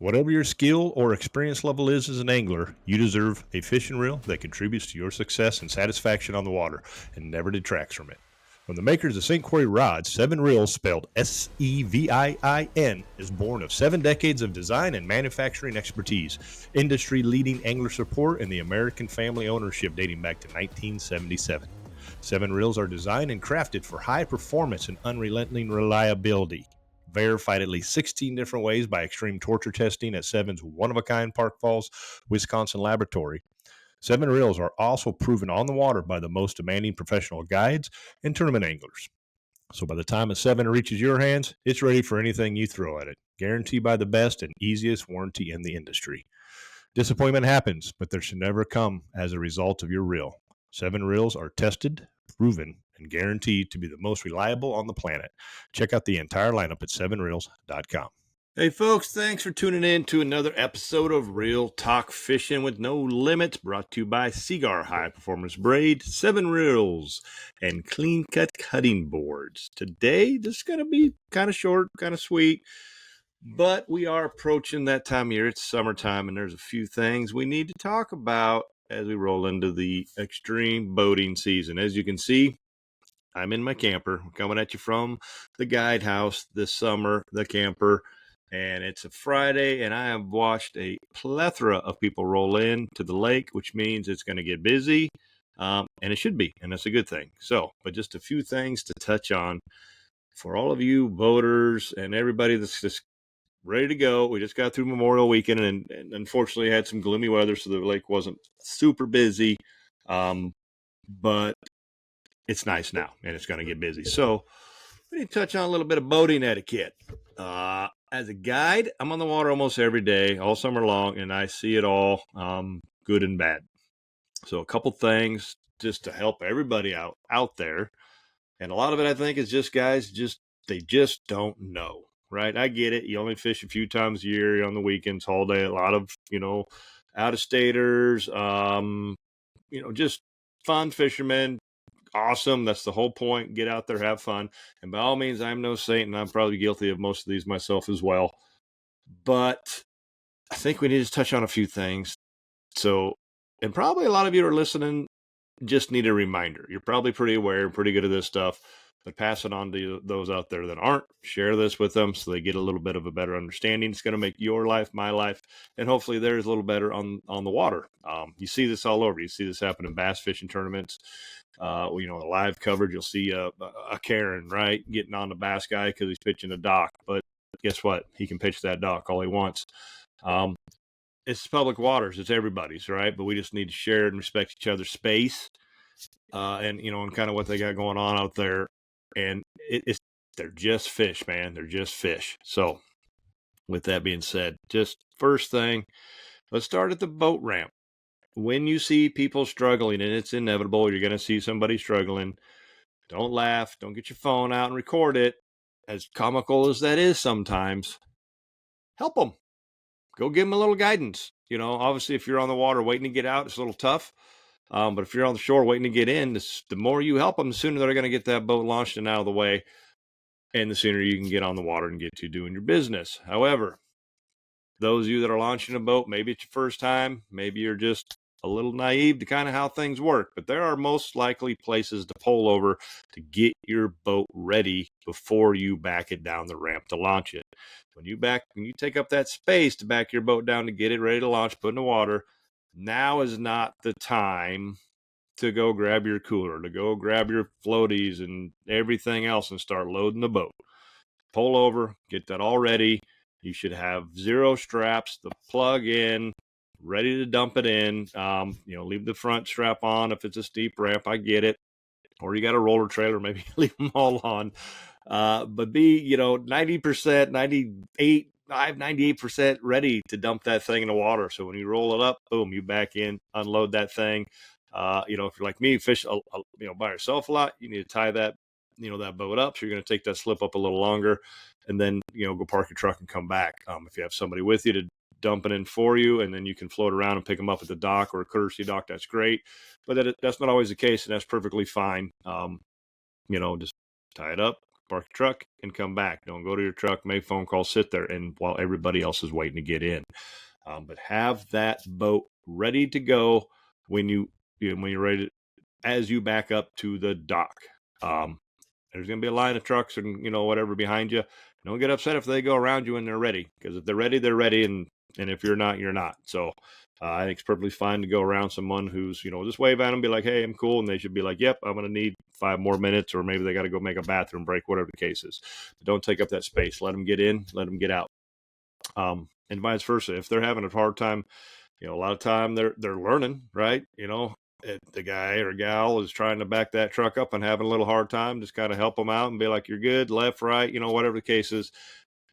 Whatever your skill or experience level is as an angler, you deserve a fishing reel that contributes to your success and satisfaction on the water and never detracts from it. From the makers of St. Croix Rods, Seven Reels, spelled Seviin, is born of 7 decades of design and manufacturing expertise, industry-leading angler support, and the American family ownership dating back to 1977. Seven Reels are designed and crafted for high performance and unrelenting reliability. Verified at least 16 different ways by extreme torture testing at Seven's one-of-a-kind Park Falls, Wisconsin laboratory. Seven Reels are also proven on the water by the most demanding professional guides and tournament anglers. So by the time a seven reaches your hands, it's ready for anything you throw at it. Guaranteed by the best and easiest warranty in the industry. Disappointment happens, but there should never come as a result of your reel. Seven Reels are tested, proven, and guaranteed to be the most reliable on the planet. Check out the entire lineup at sevenreels.com. Hey folks, thanks for tuning in to another episode of Real Talk Fishing with No Limits, brought to you by Seagar High Performance Braid, Seven Reels, and Clean Cut Cutting Boards. Today, this is going to be kind of short, kind of sweet, but we are approaching that time of year. It's summertime, and there's a few things we need to talk about as we roll into the extreme boating season. As you can see, I'm in my camper, coming at you from the guide house this summer, the camper. And it's a Friday, and I have watched a plethora of people roll in to the lake, which means it's going to get busy, and it should be, and that's a good thing. So, but just a few things to touch on for all of you boaters and everybody that's just ready to go. We just got through Memorial Weekend, and unfortunately had some gloomy weather, so the lake wasn't super busy, but it's nice now, and it's going to get busy. So we need to touch on a little bit of boating etiquette. As a guide, I'm on the water almost every day, all summer long, and I see it all, good and bad. So a couple things just to help everybody out there. And a lot of it, I think, is just guys, they just don't know, right? I get it. You only fish a few times a year. You're on the weekends, all day. A lot of, out-of-staters, just fun fishermen. Awesome. That's the whole point. Get out there, have fun. And by all means, I'm no saint, and I'm probably guilty of most of these myself as well. But I think we need to touch on a few things. So, and probably a lot of you are listening, just need a reminder. You're probably pretty aware, pretty good at this stuff, but pass it on to those out there that aren't. Share this with them so they get a little bit of a better understanding. It's going to make your life, my life, and hopefully theirs a little better on the water. You see this all over. You see this happen in bass fishing tournaments. The live coverage, you'll see a Karen, right, getting on the bass guy because he's pitching a dock. But guess what? He can pitch that dock all he wants. It's public waters. It's everybody's, right? But we just need to share and respect each other's space, and kind of what they got going on out there. And they're just fish, man. They're just fish. So with that being said, just first thing, let's start at the boat ramp. When you see people struggling, and it's inevitable, you're going to see somebody struggling, don't laugh. Don't get your phone out and record it. As comical as that is sometimes, help them. Go give them a little guidance. Obviously, if you're on the water waiting to get out, it's a little tough. But if you're on the shore waiting to get in, the more you help them, the sooner they're going to get that boat launched and out of the way, and the sooner you can get on the water and get to doing your business. However, those of you that are launching a boat, maybe it's your first time, maybe you're just a little naive to kind of how things work, but there are most likely places to pull over to get your boat ready before you back it down the ramp to launch it. When you take up that space to back your boat down to get it ready to launch, put in the water, now is not the time to go grab your cooler, to go grab your floaties and everything else and start loading the boat. Pull over, get that all ready. You should have 0 straps, the plug in, ready to dump it in. Leave the front strap on if it's a steep ramp. I get it. Or you got a roller trailer, maybe leave them all on. But be, 90%, 98% ready to dump that thing in the water. So when you roll it up, boom, you back in, unload that thing. If you're like me, fish, by yourself a lot, you need to tie that, that boat up. So you're going to take that slip up a little longer, and then, go park your truck and come back. If you have somebody with you to dump it in for you, and then you can float around and pick them up at the dock or a courtesy dock, that's great. But that's not always the case, and that's perfectly fine. Just tie it up, park your truck and come back. Don't go to your truck, make phone calls, sit there, and while everybody else is waiting to get in. But have that boat ready to go when you're ready as you back up to the dock. There's going to be a line of trucks and whatever behind you. Don't get upset if they go around you when they're ready, because if they're ready, they're ready, and if you're not, you're not. So I think it's perfectly fine to go around someone who's just wave at them, be like, hey, I'm cool, and they should be like, yep, I'm going to need 5 more minutes, or maybe they got to go make a bathroom break, whatever the case is. But don't take up that space. Let them get in, let them get out, and vice versa. If they're having a hard time, a lot of time they're learning, right? If the guy or gal is trying to back that truck up and having a little hard time, just kind of help them out and be like, you're good, left, right, whatever the case is,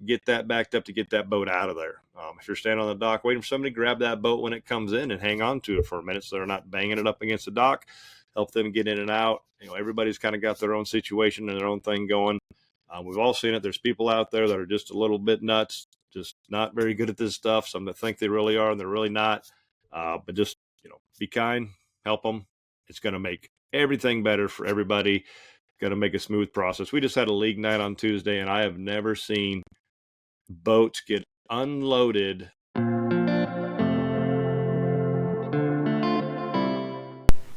get that backed up to get that boat out of there. If you're standing on the dock waiting for somebody, grab that boat when it comes in and hang on to it for a minute so they're not banging it up against the dock. Help them get in and out. Everybody's kind of got their own situation and their own thing going. We've all seen it. There's people out there that are just a little bit nuts, just not very good at this stuff. Some that think they really are and they're really not. But just, be kind, help them. It's going to make everything better for everybody. Going to make a smooth process. We just had a league night on Tuesday, and I have never seen boats get unloaded.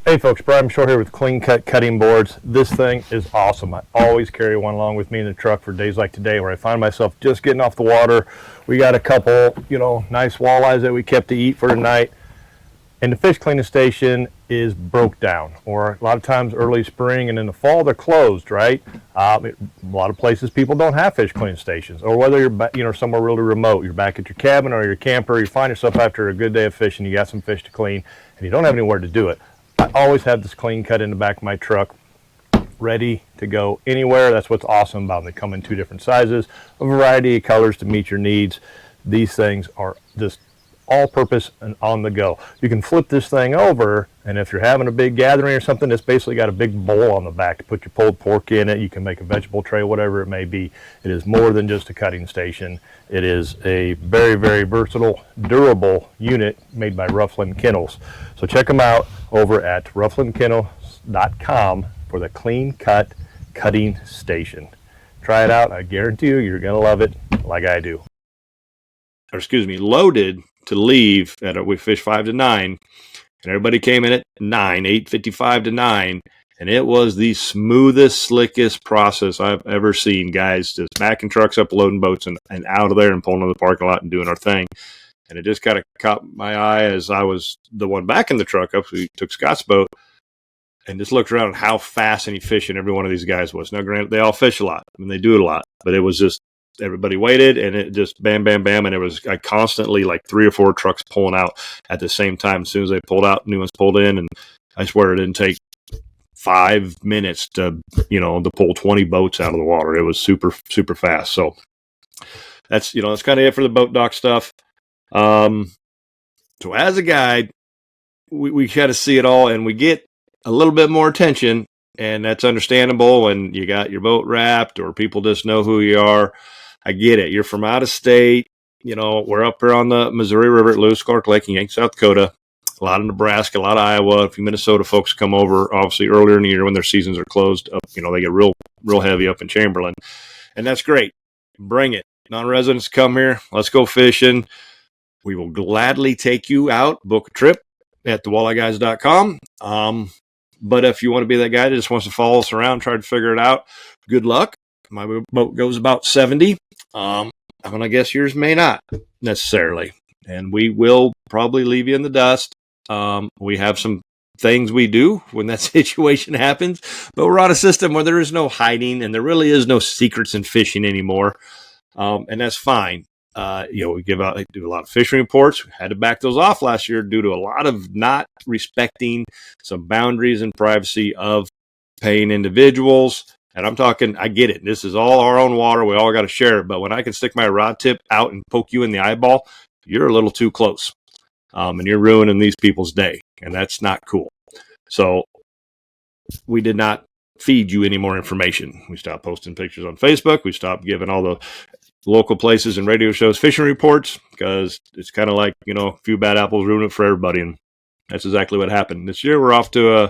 Hey folks, Brian Short here with Clean Cut Cutting Boards. This thing is awesome. I always carry one along with me in the truck for days like today where I find myself just getting off the water. We got a couple, nice walleyes that we kept to eat for tonight. And the fish cleaning station is broke down, or a lot of times early spring and in the fall they're closed, right? A lot of places people don't have fish cleaning stations, or whether you're somewhere really remote, you're back at your cabin or your camper, you find yourself after a good day of fishing, you got some fish to clean, and you don't have anywhere to do it. I always have this Clean Cut in the back of my truck, ready to go anywhere. That's what's awesome about them. They come in 2 different sizes, a variety of colors to meet your needs. These things are just all-purpose and on the go. You can flip this thing over, and if you're having a big gathering or something, it's basically got a big bowl on the back to put your pulled pork in it. You can make a vegetable tray, whatever it may be. It is more than just a cutting station. It is a very, very versatile, durable unit made by Rufflin Kennels. So check them out over at rufflinkennels.com for the Clean Cut Cutting Station. Try it out. I guarantee you're going to love it like I do. Loaded to leave we fished 5 to 9, and everybody came in at 8:55 to 9, and it was the smoothest, slickest process I've ever seen. Guys just backing trucks up, loading boats, and out of there and pulling to the parking lot and doing our thing. And it just kind of caught my eye as I was the one backing the truck up. We took Scott's boat and just looked around at how fast and efficient every one of these guys was. Now, granted, they all fish a lot. I mean, they do it a lot, but it was just everybody waited, and it just bam, bam, bam, and it was constantly like 3 or 4 trucks pulling out at the same time. As soon as they pulled out, new ones pulled in, and I swear it didn't take 5 minutes to pull 20 boats out of the water. It was super, super fast. So that's kind of it for the boat dock stuff. So as a guide, we kind of see it all, and we get a little bit more attention, and that's understandable when you got your boat wrapped or people just know who you are. I get it. You're from out of state. We're up here on the Missouri River at Lewis Clark Lake in Yankton, South Dakota. A lot of Nebraska, a lot of Iowa. A few Minnesota folks come over, obviously, earlier in the year when their seasons are closed. They get real heavy up in Chamberlain. And that's great. Bring it. Non-residents come here. Let's go fishing. We will gladly take you out, book a trip at thewalleyeguys.com. But if you want to be that guy that just wants to follow us around, try to figure it out, good luck. My boat goes about 70. I'm going to guess yours may not necessarily. And we will probably leave you in the dust. We have some things we do when that situation happens, but we're on a system where there is no hiding and there really is no secrets in fishing anymore. And that's fine. We do a lot of fishing reports. We had to back those off last year due to a lot of not respecting some boundaries and privacy of paying individuals. And I'm talking, I get it. This is all our own water. We all got to share it. But when I can stick my rod tip out and poke you in the eyeball, you're a little too close. And you're ruining these people's day. And that's not cool. So we did not feed you any more information. We stopped posting pictures on Facebook. We stopped giving all the local places and radio shows fishing reports because it's kind of like, a few bad apples ruin it for everybody. And That's exactly what happened. This year, we're off to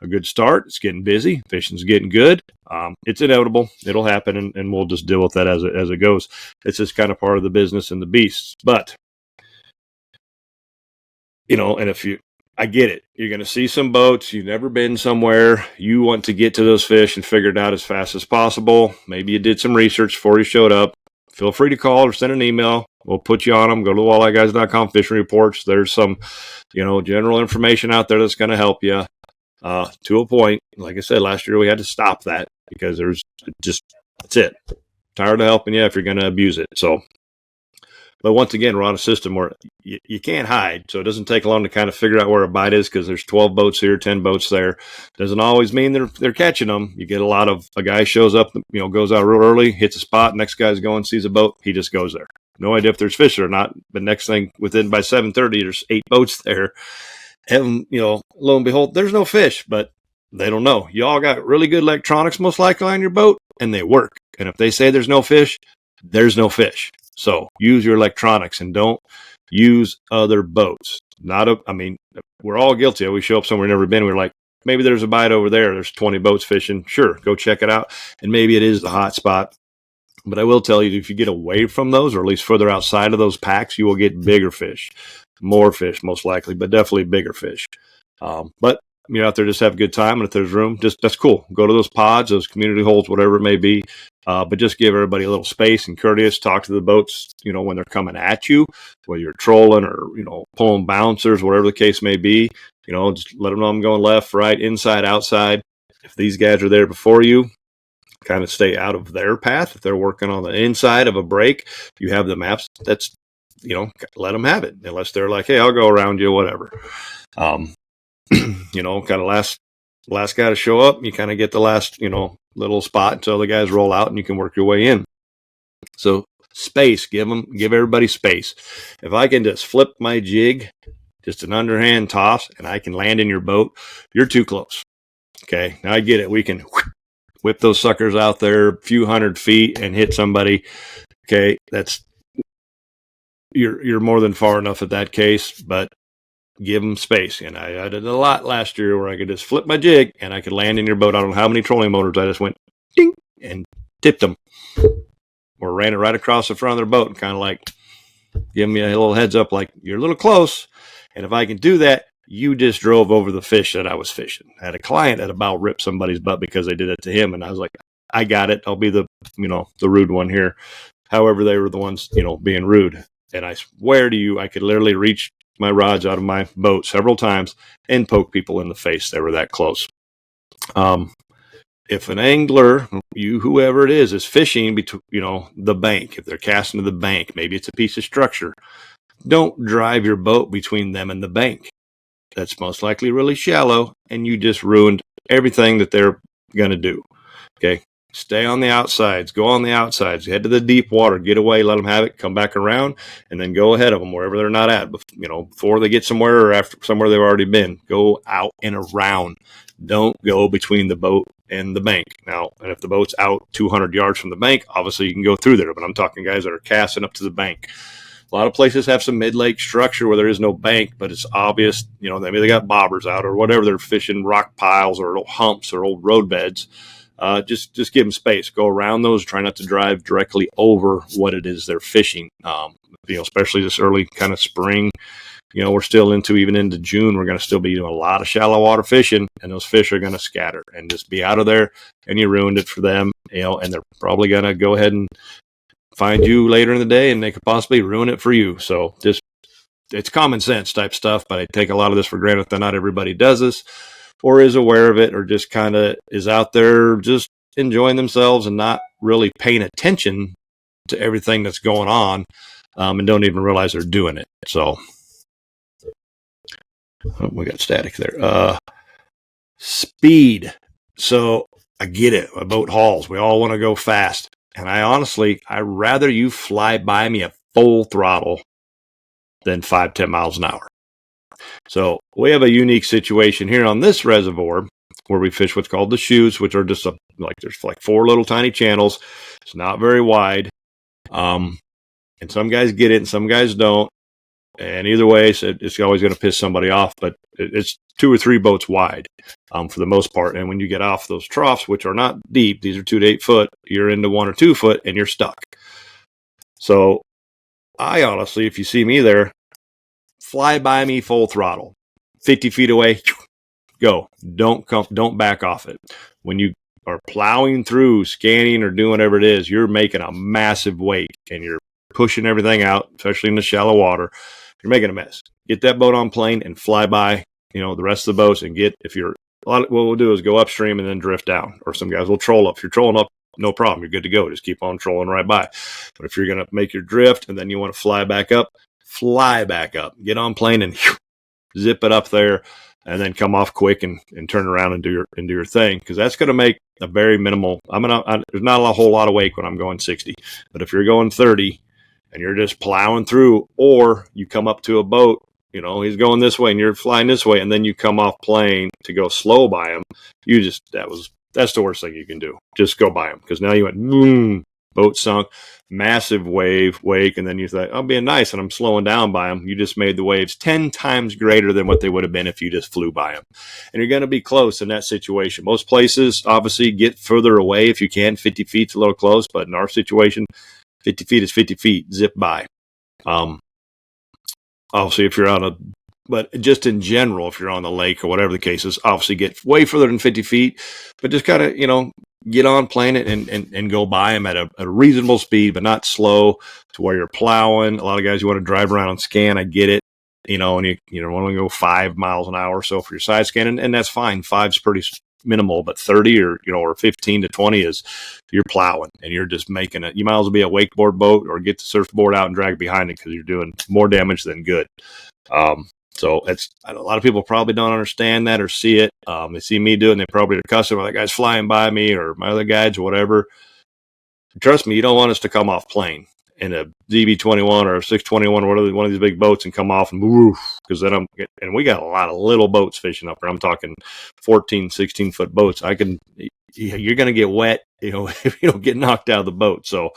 a good start. It's getting busy. Fishing's getting good. It's inevitable. It'll happen, and we'll just deal with that as it goes. It's just kind of part of the business and the beasts. But, and I get it. You're going to see some boats. You've never been somewhere. You want to get to those fish and figure it out as fast as possible. Maybe you did some research before you showed up. Feel free to call or send an email. We'll put you on them. Go to walleyeguys.com, fishing reports. There's some, general information out there that's going to help you to a point. Like I said, last year we had to stop that because that's it. Tired of helping you if you're going to abuse it. So, but once again, we're on a system where you can't hide. So it doesn't take long to kind of figure out where a bite is because there's 12 boats here, 10 boats there. Doesn't always mean they're catching them. You get a guy shows up, goes out real early, hits a spot, next guy's going, sees a boat, he just goes there. No idea if there's fish or not. But next thing, by 7:30, there's 8 boats there. And, lo and behold, there's no fish, but they don't know. Y'all got really good electronics most likely on your boat, and they work. And if they say there's no fish, there's no fish. So use your electronics and don't use other boats. We're all guilty. We show up somewhere we've never been. We're like, maybe there's a bite over there. There's 20 boats fishing. Sure, go check it out. And maybe it is the hot spot. But I will tell you, if you get away from those, or at least further outside of those packs, you will get bigger fish, more fish most likely, but definitely bigger fish. But you're out there, just have a good time. And if there's room, that's cool. Go to those pods, those community holes, whatever it may be. But just give everybody a little space and courteous. Talk to the boats, when they're coming at you, whether you're trolling or, pulling bouncers, whatever the case may be. Just let them know I'm going left, right, inside, outside. If these guys are there before you, kind of stay out of their path. If they're working on the inside of a break, you have the maps. That's, let them have it. Unless they're like, hey, I'll go around you, whatever. Kind of last guy to show up. You kind of get the last, little spot until the guys roll out and you can work your way in. So space, give everybody space. If I can just flip my jig, just an underhand toss, and I can land in your boat, you're too close. Okay. Now I get it. We can whip those suckers out there a few 100 feet and hit somebody. Okay. You're more than far enough at that case, but give them space. And I did a lot last year where I could just flip my jig and I could land in your boat. I don't know how many trolling motors I just went ding and tipped them or ran it right across the front of their boat and kind of like give me a little heads up, like you're a little close. And if I can do that, you just drove over the fish that I was fishing. I had a client that about ripped somebody's butt because they did it to him. And I was like, I got it. I'll be the rude one here. However, they were the ones, being rude. And I swear to you, I could literally reach my rods out of my boat several times and poke people in the face. They were that close. If an angler, whoever it is fishing between, the bank, if they're casting to the bank, maybe it's a piece of structure, don't drive your boat between them and the bank. That's most likely really shallow, and you just ruined everything that they're going to do. Okay. Stay on the outsides, go on the outsides, head to the deep water, get away, let them have it, come back around, and then go ahead of them wherever they're not at, before they get somewhere or after somewhere they've already been. Go out and around. Don't go between the boat and the bank. Now, and if the boat's out 200 yards from the bank, obviously you can go through there, but I'm talking guys that are casting up to the bank. A lot of places have some mid-lake structure where there is no bank, but it's obvious, maybe they got bobbers out or whatever. They're fishing rock piles or old humps or old road beds. Just give them space. Go around those. Try not to drive directly over what it is they're fishing. Especially this early kind of spring. We're still even into June. We're going to still be doing a lot of shallow water fishing, and those fish are going to scatter and just be out of there. And you ruined it for them. And they're probably going to go ahead and find you later in the day, and they could possibly ruin it for you. So it's common sense type stuff, but I take a lot of this for granted that not everybody does this or is aware of it or just kind of is out there just enjoying themselves and not really paying attention to everything that's going on, and don't even realize they're doing it. So we got static there. Speed. So I get it. A boat hauls. We all want to go fast. And I'd rather you fly by me at full throttle than 5-10 miles an hour. So we have a unique situation here on this reservoir where we fish what's called the chutes, which are just there's 4 little tiny channels. It's not very wide. And some guys get it and some guys don't. and either way, it's always going to piss somebody off, but it's 2 or 3 boats wide for the most part. And when you get off those troughs, which are not deep, these are 2 to 8 foot, you're into 1 or 2 foot and you're stuck. So I honestly, if you see me there, fly by me full throttle, 50 feet away, go. Don't back off it. When you are plowing through, scanning, or doing whatever it is, you're making a massive wake and you're pushing everything out, especially in the shallow water. You're making a mess. Get that boat on plane and fly by, the rest of the boats, and what we'll do is go upstream and then drift down. Or some guys will troll up. If you're trolling up, no problem. You're good to go. Just keep on trolling right by. But if you're going to make your drift and then you want to fly back up. Get on plane and zip it up there, and then come off quick and turn around and do your thing, because that's going to make a very minimal. There's not a whole lot of wake when I'm going 60, but if you're going 30 and you're just plowing through, or you come up to a boat, he's going this way and you're flying this way, and then you come off plane to go slow by him, that's the worst thing you can do. Just go by him, because now you went boom, boat sunk, massive wake, and then you thought, I'm being nice and I'm slowing down by them. You just made the waves 10 times greater than what they would have been if you just flew by them. And you're going to be close in that situation. Most places, obviously, get further away if you can. 50 feet's a little close, but in our situation, 50 feet is 50 feet. Zip by. Obviously, but just in general, if you're on the lake or whatever the case is, obviously get way further than 50 feet, but just kind of, get on plane it and go by them at a reasonable speed, but not slow to where you're plowing. A lot of guys, you want to drive around and scan. I get it, and you want to go 5 miles an hour or so for your side scan, and that's fine. 5's pretty minimal, but 30 or 15 to 20 is you're plowing and you're just making it. You might as well be a wakeboard boat or get the surfboard out and drag behind it, because you're doing more damage than good. So a lot of people probably don't understand that or see it. They see me do it and they probably are cussing, well, that guy's flying by me or my other guides or whatever. Trust me, you don't want us to come off plane in a DB21 or a 621 or whatever, one of these big boats, and come off and move, because then and we got a lot of little boats fishing up there. I'm talking 14, 16 foot boats. You're going to get wet, if you don't get knocked out of the boat. So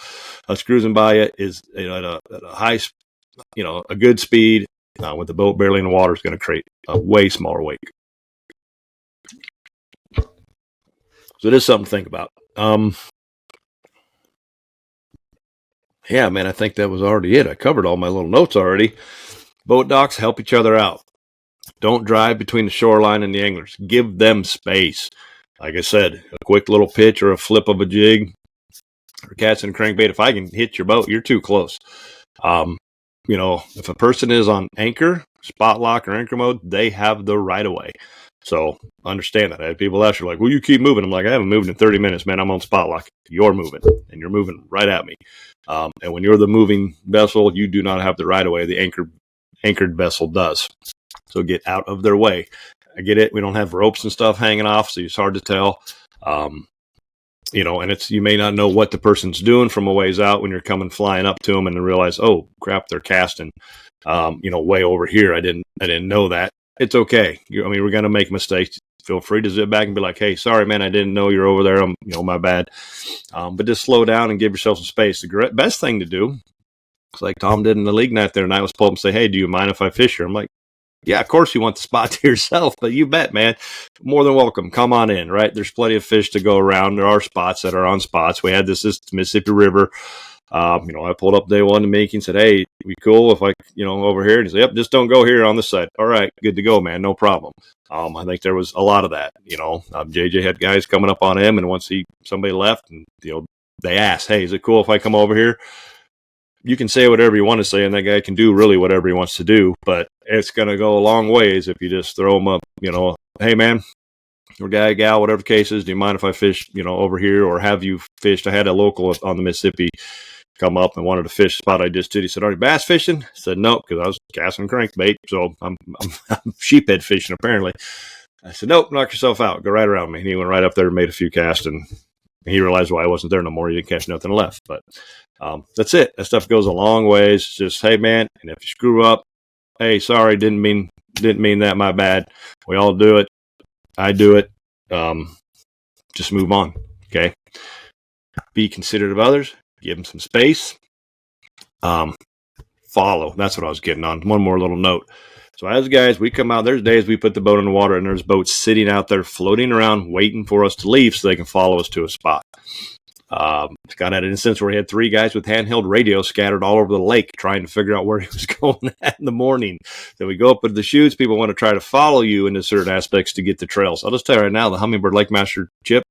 us cruising by it is, at a high, a good speed. With the boat barely in the water, is going to create a way smaller wake. So it is something to think about. Yeah, man, I think that was already it. I covered all my little notes already. Boat docks help each other out. Don't drive between the shoreline and the anglers. Give them space. Like I said, a quick little pitch or a flip of a jig or cast and crankbait. If I can hit your boat, you're too close. If a person is on anchor, spot lock, or anchor mode, they have the right of way. So understand that. I had people ask, like, well, you keep moving. I'm like, I haven't moved in 30 minutes, man. I'm on spot lock. You're moving, and you're moving right at me. And when you're the moving vessel, you do not have the right of way. The anchored vessel does. So get out of their way. I get it. We don't have ropes and stuff hanging off, so it's hard to tell. And you may not know what the person's doing from a ways out when you're flying up to them and realize, oh crap, they're casting, way over here. I didn't know that. It's okay. We're going to make mistakes. Feel free to zip back and be like, hey, sorry, man, I didn't know you're over there. My bad. But just slow down and give yourself some space. The best thing to do, it's like Tom did in the league night there, and I was pulled up and say, hey, do you mind if I fish here? I'm like, yeah, of course you want the spot to yourself, but you bet, man. More than welcome. Come on in, right? There's plenty of fish to go around. There are spots that are on spots. We had this Mississippi River. I pulled up day one to Mickey and said, hey, we cool if I, over here? And he said, yep, just don't go here on this side. All right, good to go, man. No problem. I think there was a lot of that. JJ had guys coming up on him, and once somebody left, and they asked, hey, is it cool if I come over here? You can say whatever you want to say, and that guy can do really whatever he wants to do, but it's going to go a long ways if you just throw him up, hey, man, or guy, gal, whatever the case is, do you mind if I fish, over here, or have you fished? I had a local on the Mississippi come up and wanted to fish the spot I just did. He said, are you bass fishing? I said, no, because I was casting crankbait, so I'm sheephead fishing, apparently. I said, nope, knock yourself out. Go right around me. And he went right up there and made a few casts, and he realized why I wasn't there no more. He didn't catch nothing left, but that's it. That stuff goes a long ways. It's just, hey, man, and if you screw up, hey, sorry, didn't mean that, my bad. We all do it. I do it. Just move on, okay? Be considerate of others. Give them some space. follow. That's what I was getting on. One more little note. So as guys, we come out, there's days we put the boat in the water and there's boats sitting out there floating around waiting for us to leave so they can follow us to a spot. Scott had an instance where he had 3 guys with handheld radios scattered all over the lake trying to figure out where he was going at in the morning. So we go up with the chutes. People want to try to follow you into certain aspects to get the trails. I'll just tell you right now, the Humminbird Lake Master Chip,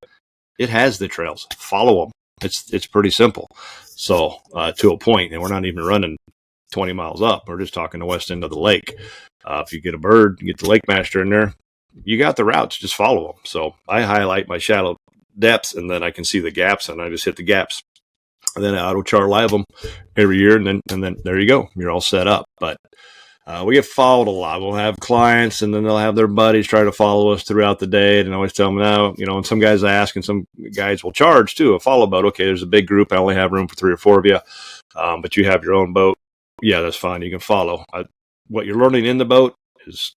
it has the trails. Follow them. It's pretty simple. So to a point, and we're not even running 20 miles up. We're just talking the west end of the lake. If you get a bird, get the Lake Master in there, you got the routes. Just follow them. So I highlight my shallow depths, and then I can see the gaps, and I just hit the gaps. And then I auto chart live them every year, and then there you go. You're all set up. But we get followed a lot. We'll have clients, and then they'll have their buddies try to follow us throughout the day. And I always tell them, no, and some guys ask, and some guys will charge too. A follow boat. Okay, there's a big group. I only have room for 3 or 4 of you, but you have your own boat. Yeah, that's fine. You can follow. What you're learning in the boat is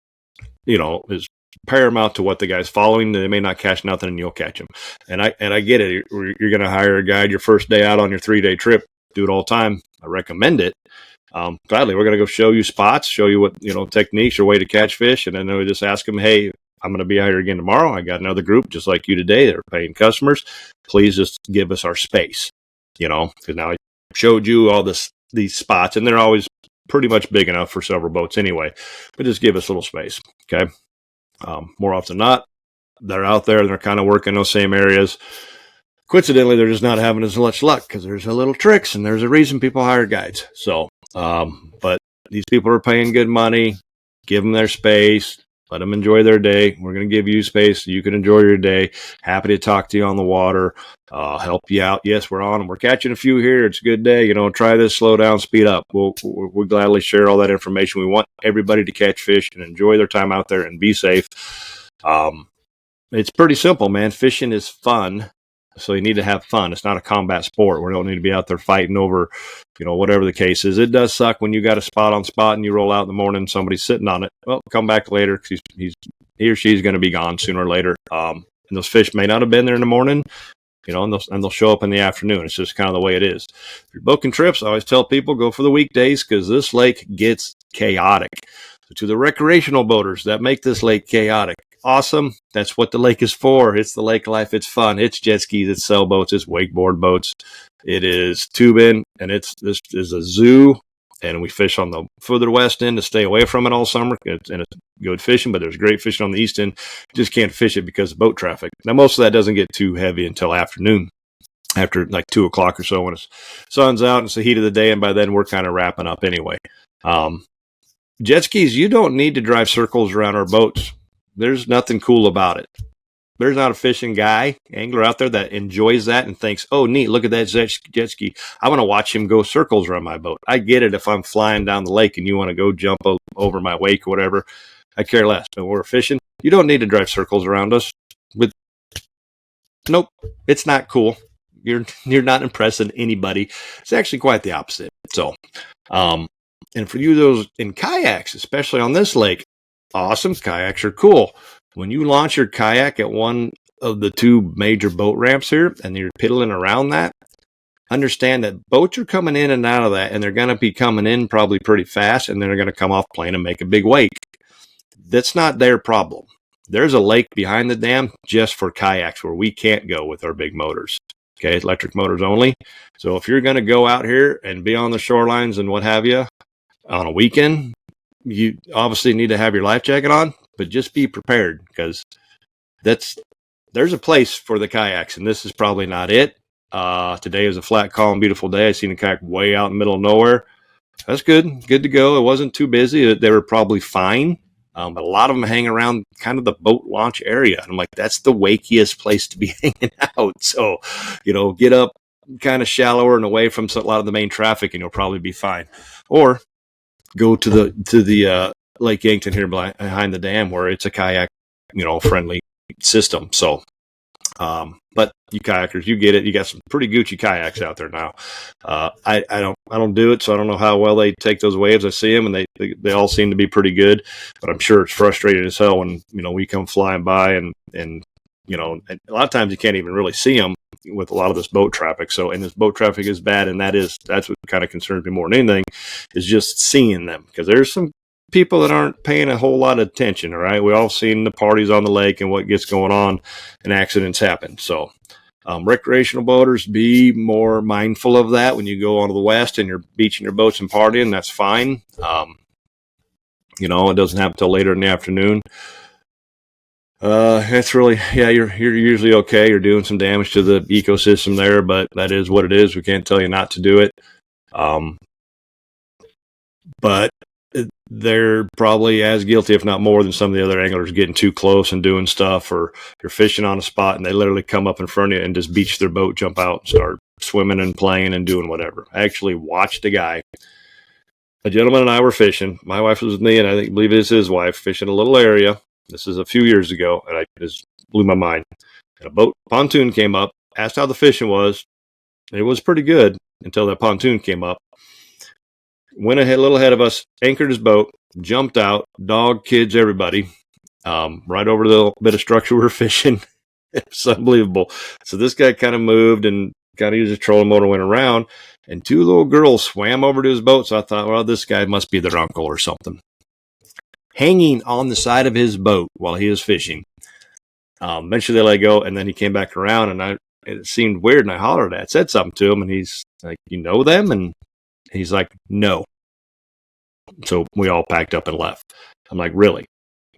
paramount to what the guy's following. They may not catch nothing, and you'll catch them. And I get it. You're going to hire a guide your first day out on your 3-day trip. Do it all the time. I recommend it. Gladly, we're going to go show you spots, show you what techniques or way to catch fish, and then we just ask them, hey, I'm going to be out here again tomorrow. I got another group just like you today. They're paying customers. Please just give us our space. Because now I showed you all these spots, and they're always pretty much big enough for several boats anyway. But just give us a little space. Okay. More often than not, they're out there and they're kind of working those same areas. Coincidentally, they're just not having as much luck because there's a little tricks, and there's a reason people hire guides. So, but these people are paying good money. Give them their space. Let them enjoy their day. We're going to give you space so you can enjoy your day. Happy to talk to you on the water, help you out. Yes, we're on. We're catching a few here. It's a good day. Try this, slow down, speed up. We'll gladly share all that information. We want everybody to catch fish and enjoy their time out there and be safe. It's pretty simple, man. Fishing is fun. So you need to have fun. It's not a combat sport. We don't need to be out there fighting over, whatever the case is. It does suck when you got a spot on spot and you roll out in the morning and somebody's sitting on it. Well, come back later because he or she's going to be gone sooner or later. And those fish may not have been there in the morning, and they'll show up in the afternoon. It's just kind of the way it is. If you're booking trips, I always tell people go for the weekdays because this lake gets chaotic. So to the recreational boaters that make this lake chaotic, awesome. That's what the lake is for. It's the lake life. It's fun. It's jet skis. It's sailboats. It's wakeboard boats. It is tubing, and this is a zoo. And we fish on the further west end to stay away from it all summer. And it's good fishing, but there's great fishing on the east end. You just can't fish it because of boat traffic. Now, most of that doesn't get too heavy until afternoon, after like 2 o'clock or so when the sun's out and it's the heat of the day. And by then we're kind of wrapping up anyway. Jet skis, you don't need to drive circles around our boats. There's nothing cool about it. There's not a fishing guy, angler out there that enjoys that and thinks, oh, neat, look at that jet ski. I want to watch him go circles around my boat. I get it if I'm flying down the lake and you want to go jump over my wake or whatever. I care less. But when we're fishing, you don't need to drive circles around us. Nope, it's not cool. You're not impressing anybody. It's actually quite the opposite. So, and for you, those in kayaks, especially on this lake, awesome. Kayaks are cool. When you launch your kayak at one of the 2 major boat ramps here and you're piddling around that, understand that boats are coming in and out of that, and they're going to be coming in probably pretty fast, and then they're going to come off plane and make a big wake. That's not their problem. There's a lake behind the dam just for kayaks where we can't go with our big motors. Okay, electric motors only. So if you're going to go out here and be on the shorelines and what have you on a weekend, you obviously need to have your life jacket on, but just be prepared because there's a place for the kayaks, and this is probably not it. Today was a flat, calm, beautiful day. I seen a kayak way out in the middle of nowhere. That's good to go. It wasn't too busy. They were probably fine, but a lot of them hang around kind of the boat launch area. And I'm like, that's the wakiest place to be hanging out. So, get up kind of shallower and away from a lot of the main traffic, and you'll probably be fine. Or go to the Lake Yankton here behind the dam where it's a kayak, friendly system. So, but you kayakers, you get it. You got some pretty Gucci kayaks out there now. I don't do it, so I don't know how well they take those waves. I see them, and they all seem to be pretty good. But I'm sure it's frustrating as hell when we come flying by and and a lot of times you can't even really see them with a lot of this boat traffic. So, and this boat traffic is bad, and that's what kind of concerns me more than anything, is just seeing them, because there's some people that aren't paying a whole lot of attention. All right, we all seen the parties on the lake and what gets going on, and accidents happen. So, recreational boaters, be more mindful of that when you go onto the west and you're beaching your boats and partying. That's fine. It doesn't happen until later in the afternoon. It's really, you're usually okay. You're doing some damage to the ecosystem there, but that is what it is. We can't tell you not to do it. But they're probably as guilty, if not more, than some of the other anglers getting too close and doing stuff, or you're fishing on a spot and they literally come up in front of you and just beach their boat, jump out and start swimming and playing and doing whatever. I actually watched a gentleman and I were fishing. My wife was with me, and I believe it's his wife, fishing a little area. This is a few years ago, and I just blew my mind. And a pontoon came up, asked how the fishing was. It was pretty good until that pontoon came up. Went a little ahead of us, anchored his boat, jumped out, dog, kids, everybody, right over the bit of structure we were fishing. It's unbelievable. So this guy kind of moved and kind of used his trolling motor, went around, and two little girls swam over to his boat. So I thought, well, this guy must be their uncle or something. Hanging on the side of his boat while he was fishing. Eventually they let go, and then he came back around, and it seemed weird, and I hollered at, said something to him, and he's like, "You know them?" And he's like, "No." So we all packed up and left. I'm like, really?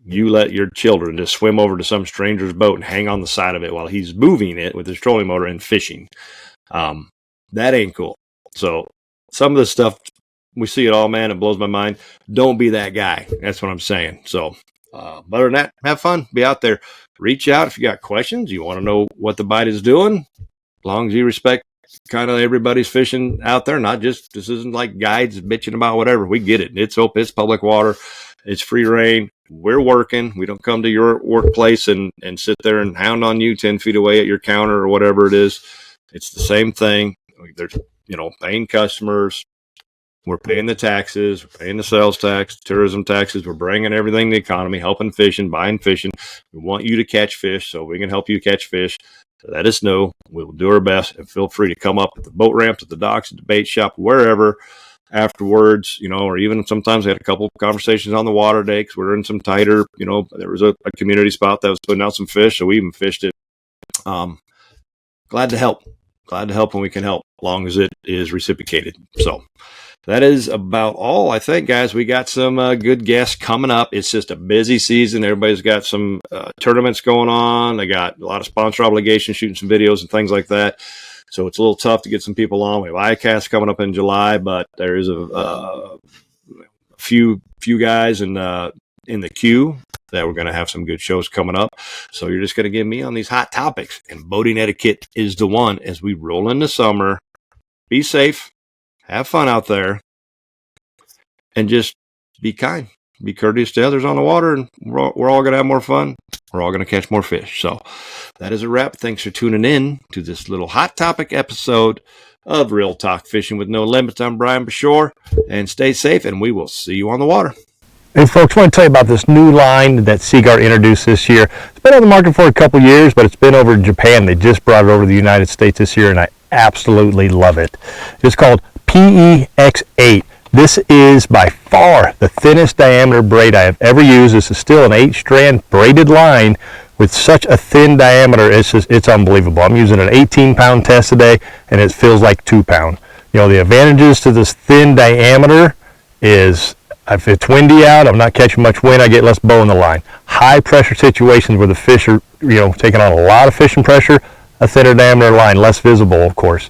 You let your children just swim over to some stranger's boat and hang on the side of it while he's moving it with his trolling motor and fishing? That ain't cool. So some of this stuff, we see it all, man. It blows my mind. Don't be that guy. That's what I'm saying. So other than that, have fun. Be out there. Reach out if you got questions. You want to know what the bite is doing. As long as you respect kind of everybody's fishing out there, not just, this isn't like guides bitching about whatever. We get it. It's open. It's public water. It's free reign. We're working. We don't come to your workplace and sit there and hound on you 10 feet away at your counter or whatever it is. It's the same thing. There's, paying customers. We're paying the taxes, we're paying the sales tax, tourism taxes. We're bringing everything to the economy, helping fishing, buying fishing. We want you to catch fish, so we can help you catch fish. So let us know. We'll do our best, and feel free to come up at the boat ramps, at the docks, at the bait shop, wherever afterwards, or even sometimes we had a couple of conversations on the water day because we're in some tighter, there was a community spot that was putting out some fish, so we even fished it. Glad to help when we can help, as long as it is reciprocated. So that is about all, I think, guys. We got some good guests coming up. It's just a busy season. Everybody's got some tournaments going on. They got a lot of sponsor obligations, shooting some videos and things like that. So it's a little tough to get some people on. We have ICAST coming up in July, but there is a few guys in the queue that we're going to have some good shows coming up. So you're just going to get me on these hot topics, and boating etiquette is the one as we roll into summer. Be safe, have fun out there, and just be kind, be courteous to others on the water, and we're all going to have more fun. We're all going to catch more fish. So that is a wrap. Thanks for tuning in to this little hot topic episode of Real Talk Fishing with No Limits. I'm Brian Bashore, and stay safe, and we will see you on the water. Hey folks, I want to tell you about this new line that Seaguar introduced this year. It's been on the market for a couple years, but it's been over in Japan. They just brought it over to the United States this year, and I absolutely love it. It's called PEX8. This is by far the thinnest diameter braid I have ever used. This is still an 8-strand braided line with such a thin diameter. It's unbelievable. I'm using an 18-pound test today, and it feels like 2-pound. The advantages to this thin diameter is, if it's windy out, I'm not catching much wind, I get less bow in the line. High pressure situations where the fish are, taking on a lot of fishing pressure, a thinner diameter line, less visible, of course.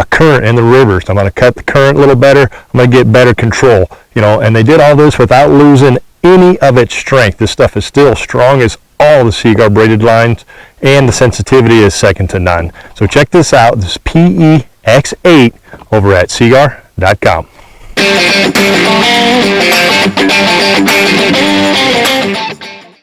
Current in the rivers, I'm going to cut the current a little better, I'm going to get better control, and they did all this without losing any of its strength. This stuff is still strong as all the Seaguar braided lines, and the sensitivity is second to none. So check this out. This is PEX8 over at seaguar.com.